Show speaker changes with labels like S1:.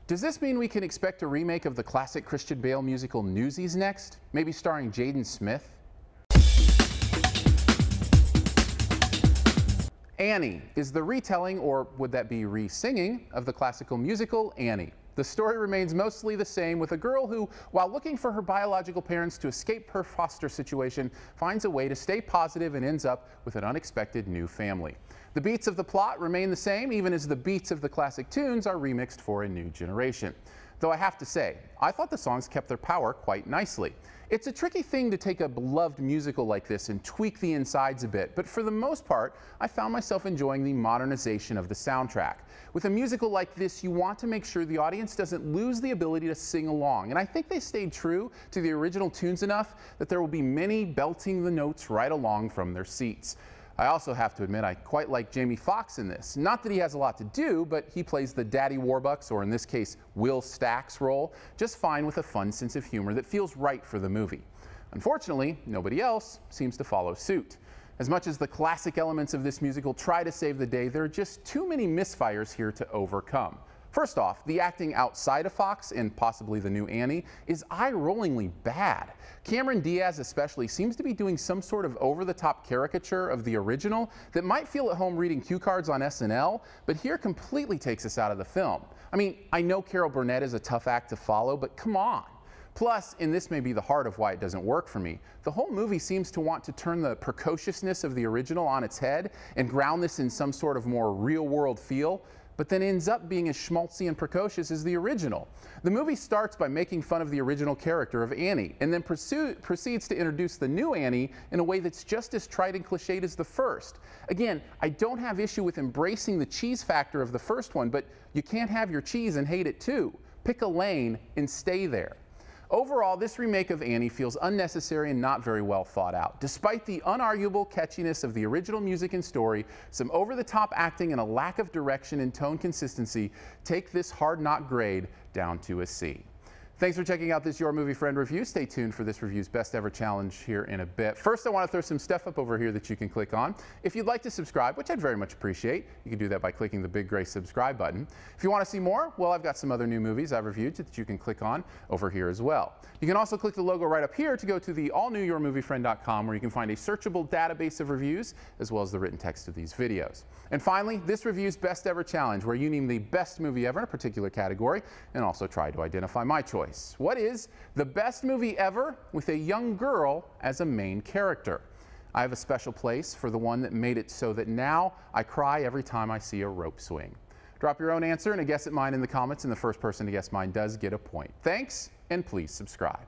S1: Does this mean we can expect a remake of the classic Christian Bale musical Newsies next? Maybe starring Jaden Smith? Annie is the retelling, or would that be re-singing, of the classical musical Annie. The story remains mostly the same, with a girl who, while looking for her biological parents to escape her foster situation, finds a way to stay positive and ends up with an unexpected new family. The beats of the plot remain the same, even as the beats of the classic tunes are remixed for a new generation. Though I have to say, I thought the songs kept their power quite nicely. It's a tricky thing to take a beloved musical like this and tweak the insides a bit, but for the most part, I found myself enjoying the modernization of the soundtrack. With a musical like this, you want to make sure the audience doesn't lose the ability to sing along, and I think they stayed true to the original tunes enough that there will be many belting the notes right along from their seats. I also have to admit I quite like Jamie Foxx in this. Not that he has a lot to do, but he plays the Daddy Warbucks, or in this case, Will Stack's role, just fine with a fun sense of humor that feels right for the movie. Unfortunately, nobody else seems to follow suit. As much as the classic elements of this musical try to save the day, there are just too many misfires here to overcome. First off, the acting outside of Fox, and possibly the new Annie, is eye-rollingly bad. Cameron Diaz especially seems to be doing some sort of over-the-top caricature of the original that might feel at home reading cue cards on SNL, but here completely takes us out of the film. I mean, I know Carol Burnett is a tough act to follow, but come on. Plus, and this may be the heart of why it doesn't work for me, the whole movie seems to want to turn the precociousness of the original on its head and ground this in some sort of more real-world feel, but then ends up being as schmaltzy and precocious as the original. The movie starts by making fun of the original character of Annie, and then proceeds to introduce the new Annie in a way that's just as trite and cliched as the first. Again, I don't have issue with embracing the cheese factor of the first one, but you can't have your cheese and hate it too. Pick a lane and stay there. Overall, this remake of Annie feels unnecessary and not very well thought out. Despite the unarguable catchiness of the original music and story, some over-the-top acting and a lack of direction and tone consistency take this hard-knock grade down to a C. Thanks for checking out this Your Movie Friend review. Stay tuned for this review's best ever challenge here in a bit. First, I want to throw some stuff up over here that you can click on. If you'd like to subscribe, which I'd very much appreciate, you can do that by clicking the big gray subscribe button. If you want to see more, well, I've got some other new movies I've reviewed that you can click on over here as well. You can also click the logo right up here to go to the all-new YourMovieFriend.com, where you can find a searchable database of reviews as well as the written text of these videos. And finally, this review's best ever challenge, where you name the best movie ever in a particular category and also try to identify my choice. What is the best movie ever with a young girl as a main character? I have a special place for the one that made it so that now I cry every time I see a rope swing. Drop your own answer and a guess at mine in the comments, and the first person to guess mine does get a point. Thanks, and please subscribe.